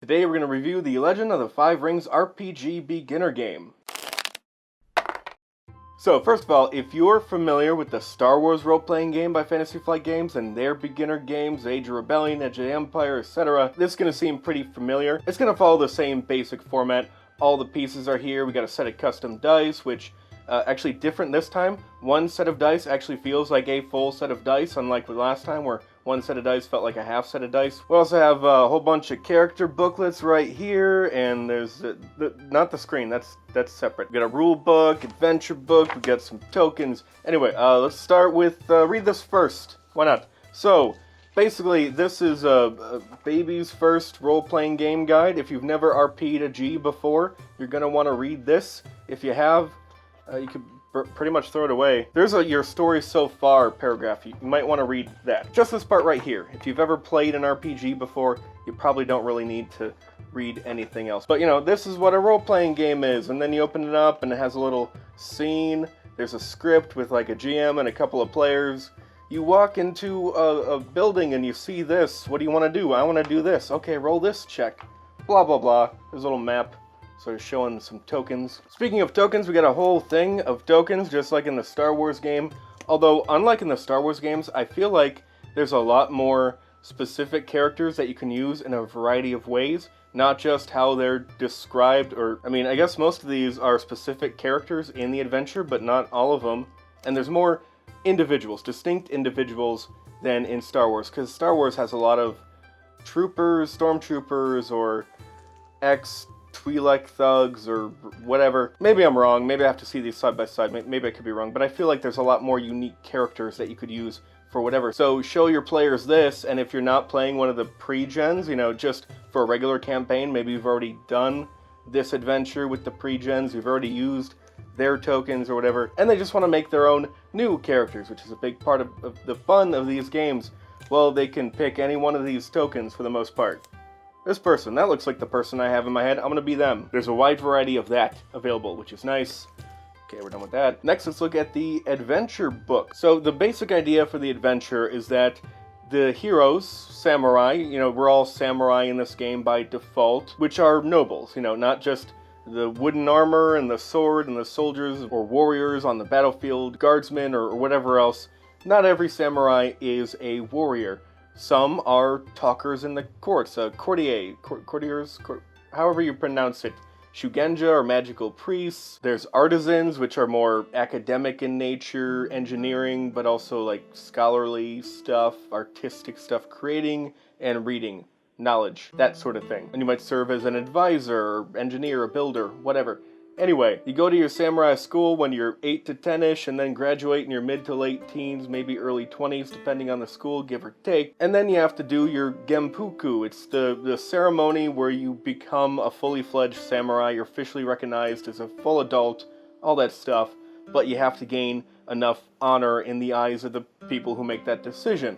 Today we're going to review the Legend of the Five Rings RPG beginner game. So first of all, if you're familiar with the Star Wars role-playing game by Fantasy Flight Games and their beginner games, Age of Rebellion, Edge of the Empire, etc., this is going to seem pretty familiar. It's going to follow the same basic format. All the pieces are here. We got a set of custom dice, which actually different this time. One set of dice actually feels like a full set of dice, unlike the last time where one set of dice felt like a half set of dice. We also have a whole bunch of character booklets right here, and there's not the screen, that's separate. We got a rule book, adventure book, we got some tokens. Anyway, let's start with, read this first. Why not? So, basically, this is a baby's first role-playing game guide. If you've never RP'd a G before, you're going to want to read this. If you have, you could pretty much throw it away. There's a your story so far paragraph. You might want to read that. Just this part right here. If you've ever played an RPG before, you probably don't really need to read anything else. But you know, this is what a role-playing game is. And then you open it up and it has a little scene. There's a script with like a GM and a couple of players. You walk into a building and you see this. What do you want to do? I want to do this. Okay, roll this check. Blah, blah, blah. There's a little map. Sort of showing some tokens. Speaking of tokens, we got a whole thing of tokens, just like in the Star Wars game. Although, unlike in the Star Wars games, I feel like there's a lot more specific characters that you can use in a variety of ways, not just how they're described, or, I mean, I guess most of these are specific characters in the adventure, but not all of them. And there's more individuals, distinct individuals, than in Star Wars, because Star Wars has a lot of troopers, stormtroopers, or Twi'lek thugs or whatever. Maybe I'm wrong, maybe I have to see these side by side, maybe I could be wrong, but I feel like there's a lot more unique characters that you could use for whatever. So show your players this, and if you're not playing one of the pre-gens, you know, just for a regular campaign, maybe you've already done this adventure with the pre-gens, you've already used their tokens or whatever, and they just want to make their own new characters, which is a big part of the fun of these games. Well, they can pick any one of these tokens for the most part. This person, that looks like the person I have in my head. I'm going to be them. There's a wide variety of that available, which is nice. Okay, we're done with that. Next, let's look at the adventure book. So the basic idea for the adventure is that the heroes, samurai, you know, we're all samurai in this game by default, which are nobles, you know, not just the wooden armor and the sword and the soldiers or warriors on the battlefield, guardsmen or whatever else. Not every samurai is a warrior. Some are talkers in the courts, courtiers, however you pronounce it. Shugenja are magical priests. There's artisans, which are more academic in nature, engineering, but also like scholarly stuff, artistic stuff, creating and reading, knowledge, that sort of thing. And you might serve as an advisor, or engineer, or builder, whatever. Anyway, you go to your samurai school when you're 8 to 10-ish, and then graduate in your mid to late teens, maybe early 20s, depending on the school, give or take. And then you have to do your genpuku. It's the ceremony where you become a fully fledged samurai. You're officially recognized as a full adult, all that stuff. But you have to gain enough honor in the eyes of the people who make that decision.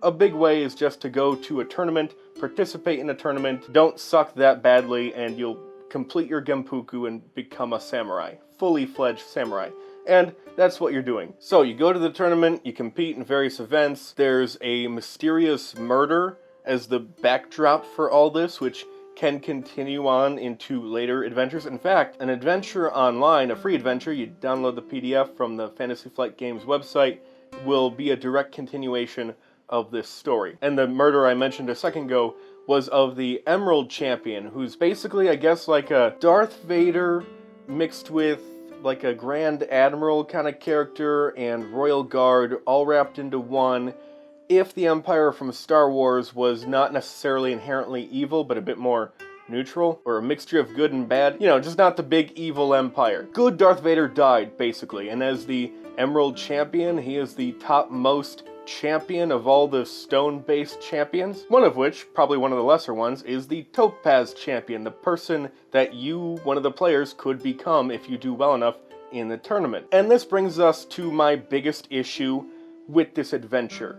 A big way is just to go to a tournament, participate in a tournament, don't suck that badly, and you'll complete your genpuku and become a samurai. Fully fledged samurai. And that's what you're doing. So you go to the tournament, you compete in various events. There's a mysterious murder as the backdrop for all this, which can continue on into later adventures. In fact, an adventure online, a free adventure, you download the PDF from the Fantasy Flight Games website, will be a direct continuation of this story. And the murder I mentioned a second ago was of the Emerald Champion, who's basically, I guess, like a Darth Vader mixed with like a Grand Admiral kind of character and Royal Guard all wrapped into one. If the Empire from Star Wars was not necessarily inherently evil, but a bit more neutral, or a mixture of good and bad, you know, just not the big evil Empire. Good Darth Vader died, basically, and as the Emerald Champion, he is the topmost champion of all the stone-based champions, one of which, probably one of the lesser ones, is the Topaz Champion, the person that you, one of the players, could become if you do well enough in the tournament. And this brings us to my biggest issue with this adventure.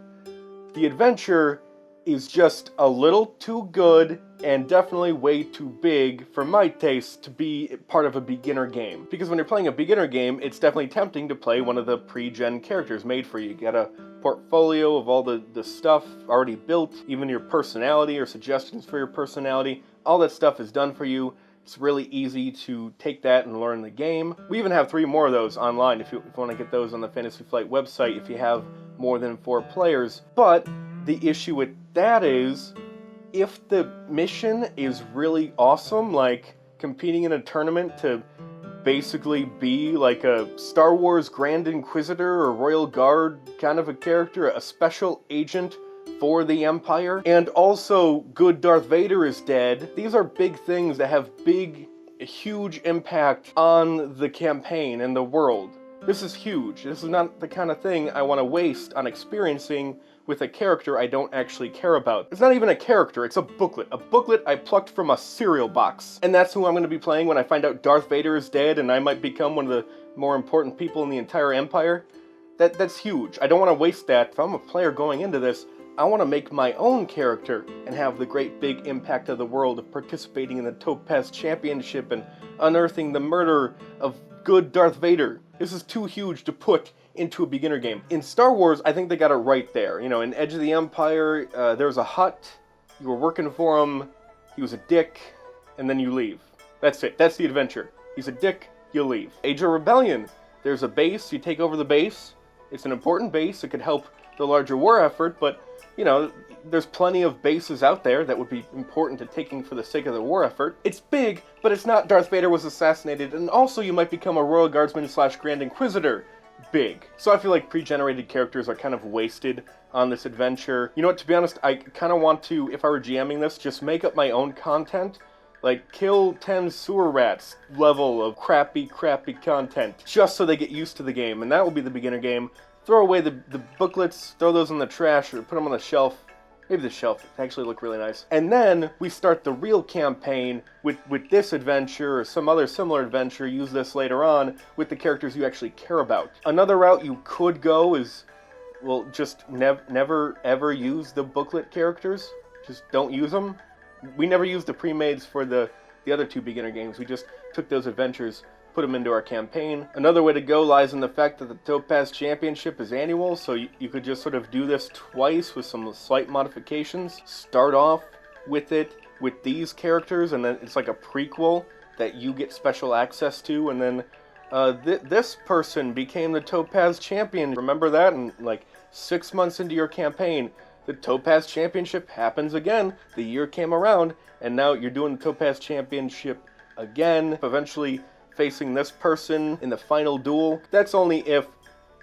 The adventure is just a little too good and definitely way too big for my taste to be part of a beginner game. Because when you're playing a beginner game, it's definitely tempting to play one of the pre-gen characters made for you. You get a portfolio of all the stuff already built, even your personality or suggestions for your personality, all that stuff is done for you. It's really easy to take that and learn the game. We even have 3 more of those online if you want to get those on the Fantasy Flight website if you have more than 4 players. But the issue with that is, if the mission is really awesome, like competing in a tournament to basically be like a Star Wars Grand Inquisitor or Royal Guard kind of a character, a special agent for the Empire, and also good Darth Vader is dead. These are big things that have huge impact on the campaign and the world. This is huge. This is not the kind of thing I want to waste on experiencing with a character I don't actually care about. It's not even a character, it's a booklet. A booklet I plucked from a cereal box. And that's who I'm going to be playing when I find out Darth Vader is dead and I might become one of the more important people in the entire Empire. That's huge. I don't want to waste that. If I'm a player going into this, I want to make my own character and have the great big impact of the world of participating in the Topaz Championship and unearthing the murder of good Darth Vader. This is too huge to put into a beginner game. In Star Wars, I think they got it right there. You know, in Edge of the Empire, there was a Hutt, you were working for him, he was a dick, and then you leave. That's it. That's the adventure. He's a dick, you leave. Age of Rebellion, there's a base, you take over the base. It's an important base, it could help the larger war effort, but, you know, there's plenty of bases out there that would be important to taking for the sake of the war effort. It's big, but it's not Darth Vader was assassinated, and also you might become a Royal Guardsman / Grand Inquisitor. Big. So I feel like pre-generated characters are kind of wasted on this adventure. You know what, to be honest, I kind of want to, if I were GMing this, just make up my own content. Like, kill 10 sewer rats level of crappy content, just so they get used to the game, and that will be the beginner game. Throw away the booklets, throw those in the trash, or put them on the shelf. Maybe the shelf, they actually look really nice. And then we start the real campaign with this adventure or some other similar adventure, use this later on, with the characters you actually care about. Another route you could go is, well, just never ever use the booklet characters. Just don't use them. We never used the pre-mades for the other 2 beginner games. We just took those adventures, put them into our campaign. Another way to go lies in the fact that the Topaz Championship is annual, so you could just sort of do this twice with some slight modifications. Start off with it with these characters, and then it's like a prequel that you get special access to, and then this person became the Topaz Champion. Remember that? And like 6 months into your campaign, the Topaz Championship happens again. The year came around, and now you're doing the Topaz Championship again, eventually facing this person in the final duel. That's only if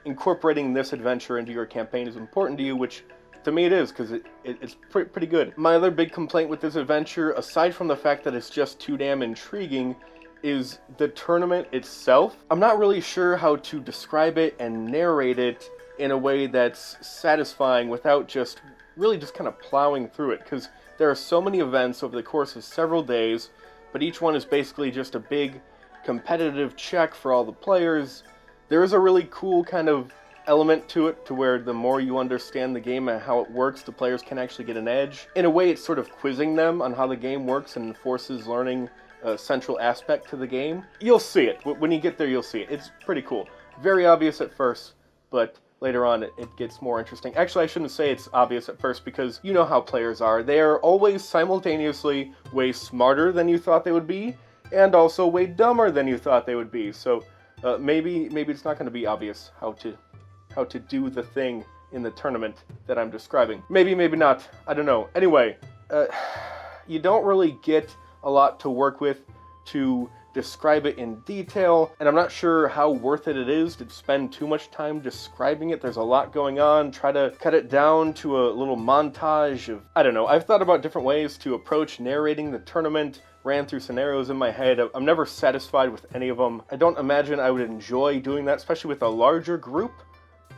incorporating this adventure into your campaign is important to you, which to me it is, because it's pretty good. My other big complaint with this adventure, aside from the fact that it's just too damn intriguing, is the tournament itself. I'm not really sure how to describe it and narrate it in a way that's satisfying without just kind of plowing through it, because there are so many events over the course of several days, but each one is basically just a big competitive check for all the players. There is a really cool kind of element to it, to where the more you understand the game and how it works, the players can actually get an edge. In a way, it's sort of quizzing them on how the game works and forces learning a central aspect to the game. You'll see it. When you get there, you'll see it. It's pretty cool. Very obvious at first, but later on it gets more interesting. Actually, I shouldn't say it's obvious at first, because you know how players are. They are always simultaneously way smarter than you thought they would be, and also way dumber than you thought they would be. So maybe it's not going to be obvious how to do the thing in the tournament that I'm describing. Maybe not. I don't know. Anyway, you don't really get a lot to work with to describe it in detail, and I'm not sure how worth it is to spend too much time describing it. There's a lot going on. Try to cut it down to a little montage of, I don't know. I've thought about different ways to approach narrating the tournament, ran through scenarios in my head. I'm never satisfied with any of them. I don't imagine I would enjoy doing that, especially with a larger group,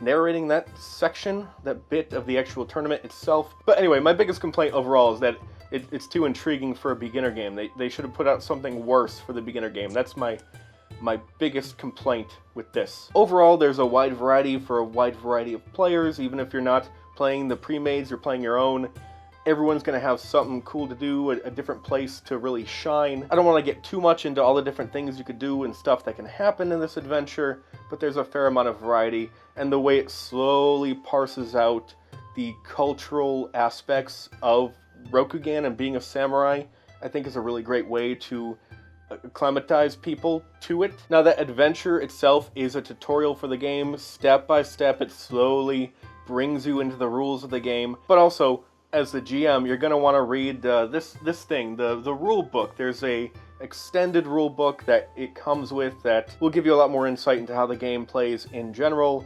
narrating that section, that bit of the actual tournament itself. But anyway, my biggest complaint overall is that it's too intriguing for a beginner game. They should have put out something worse for the beginner game. That's my biggest complaint with this. Overall, there's a wide variety for a wide variety of players. Even if you're not playing the pre-mades, you're playing your own, everyone's going to have something cool to do, a different place to really shine. I don't want to get too much into all the different things you could do and stuff that can happen in this adventure, but there's a fair amount of variety, and the way it slowly parses out the cultural aspects of Rokugan and being a samurai, I think is a really great way to acclimatize people to it. Now, that adventure itself is a tutorial for the game. Step by step, it slowly brings you into the rules of the game. But also, as the GM, you're going to want to read this thing, the rule book. There's a extended rule book that it comes with that will give you a lot more insight into how the game plays in general.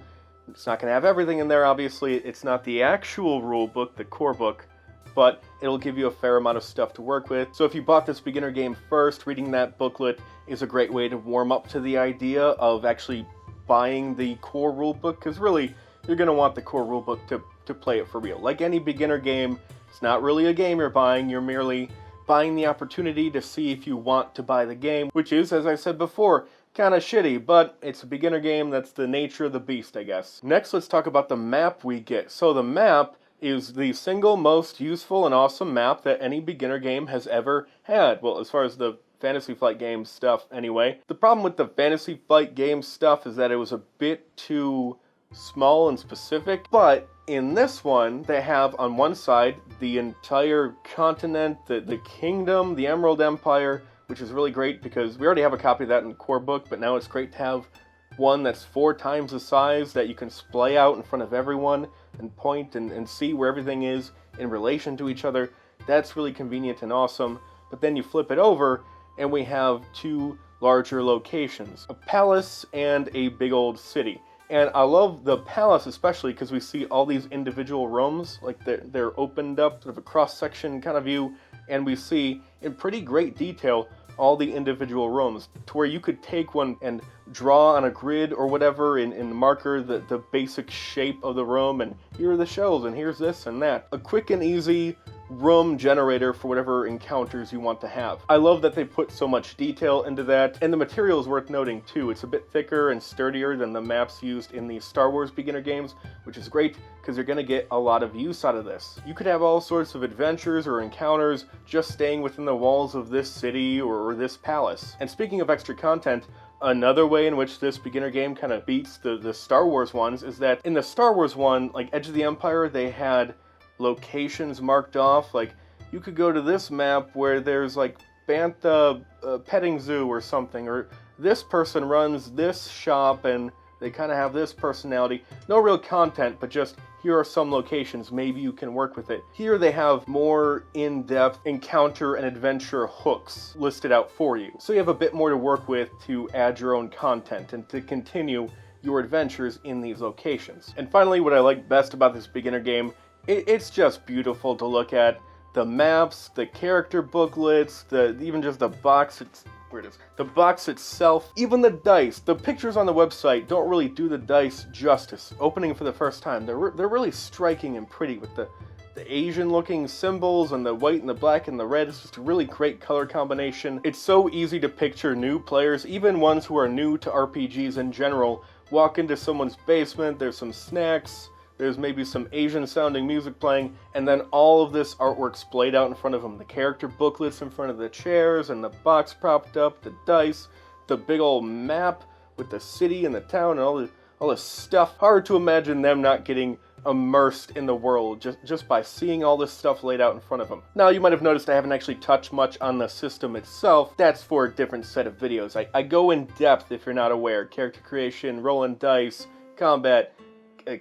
It's not going to have everything in there, obviously. It's not the actual rule book, the core book, but it'll give you a fair amount of stuff to work with. So if you bought this beginner game first, reading that booklet is a great way to warm up to the idea of actually buying the core rulebook, because really, you're going to want the core rulebook to play it for real. Like any beginner game, it's not really a game you're buying, you're merely buying the opportunity to see if you want to buy the game, which is, as I said before, kind of shitty, but it's a beginner game. That's the nature of the beast, I guess. Next, let's talk about the map we get. So the map is the single most useful and awesome map that any beginner game has ever had. Well, as far as the Fantasy Flight Games stuff, anyway. The problem with the Fantasy Flight Games stuff is that it was a bit too small and specific, but in this one, they have on one side the entire continent, the kingdom, the Emerald Empire, which is really great because we already have a copy of that in the core book, but now it's great to have one that's 4 times the size that you can splay out in front of everyone and point and see where everything is in relation to each other. That's really convenient and awesome. But then you flip it over and we have 2 larger locations, a palace and a big old city. And I love the palace especially because we see all these individual rooms, like they're opened up, sort of a cross-section kind of view, and we see in pretty great detail all the individual rooms, to where you could take one and draw on a grid or whatever in marker the basic shape of the room, and here are the shelves, and here's this and that. A quick and easy room generator for whatever encounters you want to have. I love that they put so much detail into that, and the material is worth noting too. It's a bit thicker and sturdier than the maps used in the Star Wars beginner games, which is great because you're going to get a lot of use out of this. You could have all sorts of adventures or encounters just staying within the walls of this city or this palace. And speaking of extra content, another way in which this beginner game kind of beats the Star Wars ones is that in the Star Wars one, like Edge of the Empire, they had locations marked off. Like, you could go to this map where there's like Bantha petting zoo or something, or this person runs this shop and they kind of have this personality. No real content, but just here are some locations, maybe you can work with it. Here they have more in-depth encounter and adventure hooks listed out for you. So you have a bit more to work with to add your own content and to continue your adventures in these locations. And finally, what I like best about this beginner game, it's just beautiful to look at. The maps, the character booklets, even just the box, where it is. The box itself, even the dice. The pictures on the website don't really do the dice justice. Opening for the first time, they're really striking and pretty with the Asian-looking symbols and the white and the black and the red. It's just a really great color combination. It's so easy to picture new players, even ones who are new to RPGs in general, walk into someone's basement, there's some snacks, there's maybe some Asian-sounding music playing, and then all of this artwork splayed out in front of them. The character booklets in front of the chairs, and the box propped up, the dice, the big old map with the city and the town, and all this stuff. Hard to imagine them not getting immersed in the world just by seeing all this stuff laid out in front of them. Now, you might have noticed I haven't actually touched much on the system itself. That's for a different set of videos. I go in depth if you're not aware. Character creation, rolling dice, combat,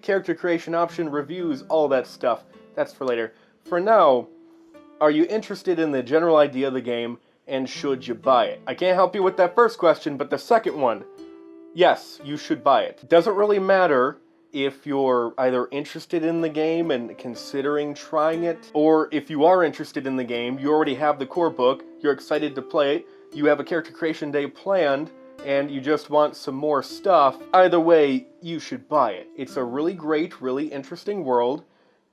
character creation option, reviews, all that stuff. That's for later. For now, are you interested in the general idea of the game, and should you buy it? I can't help you with that first question, but the second one, yes, you should buy it. It doesn't really matter if you're either interested in the game and considering trying it, or if you are interested in the game, you already have the core book, you're excited to play it, you have a character creation day planned, and you just want some more stuff. Either way, you should buy it. It's a really great, really interesting world.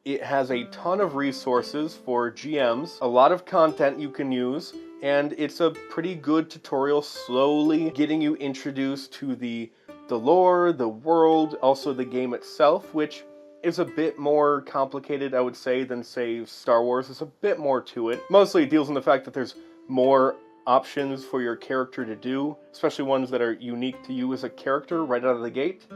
It has a ton of resources for GMs, a lot of content you can use, and it's a pretty good tutorial, slowly getting you introduced to the lore, the world, also the game itself, which is a bit more complicated, I would say, than, say, Star Wars. There's a bit more to it. Mostly it deals in the fact that there's more options for your character to do, especially ones that are unique to you as a character right out of the gate.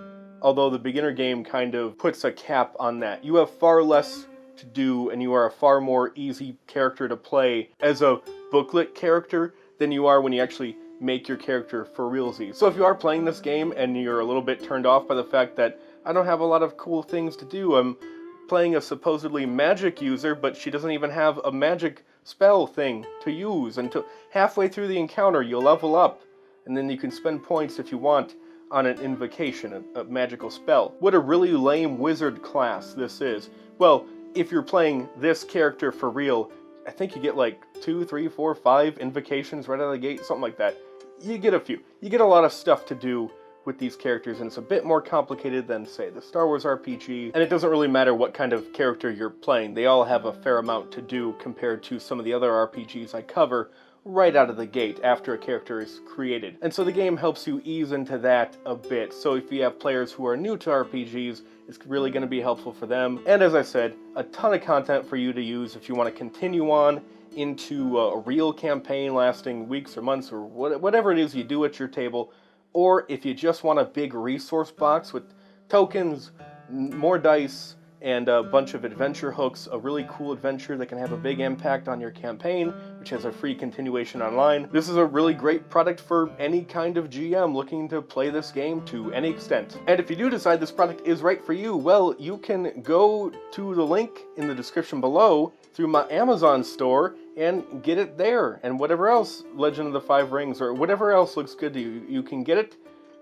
Although the beginner game kind of puts a cap on that. You have far less to do, and you are a far more easy character to play as a booklet character than you are when you actually make your character for realsies. So if you are playing this game and you're a little bit turned off by the fact that I don't have a lot of cool things to do, I'm playing a supposedly magic user, but she doesn't even have a magic spell thing to use until halfway through the encounter. You'll level up, and then you can spend points if you want on an invocation, a magical spell. What a really lame wizard class this is. Well, if you're playing this character for real, I think you get like 2, 3, 4, 5 invocations right out of the gate, something like that. You get a few. You get a lot of stuff to do with these characters, and it's a bit more complicated than, say, the Star Wars RPG, and it doesn't really matter what kind of character you're playing. They all have a fair amount to do compared to some of the other RPGs I cover right out of the gate after a character is created. And so the game helps you ease into that a bit. So if you have players who are new to RPGs, it's really going to be helpful for them. And as I said, a ton of content for you to use if you want to continue on into a real campaign lasting weeks or months or whatever it is you do at your table. Or if you just want a big resource box with tokens, more dice, and a bunch of adventure hooks, a really cool adventure that can have a big impact on your campaign, which has a free continuation online. This is a really great product for any kind of GM looking to play this game to any extent. And if you do decide this product is right for you, well, you can go to the link in the description below through my Amazon store and get it there. And whatever else, Legend of the Five Rings, or whatever else looks good to you, you can get it.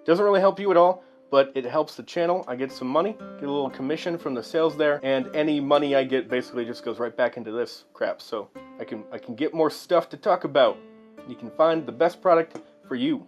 Doesn't really help you at all, but it helps the channel. I get some money, get a little commission from the sales there, and any money I get basically just goes right back into this crap. So I can get more stuff to talk about. You can find the best product for you.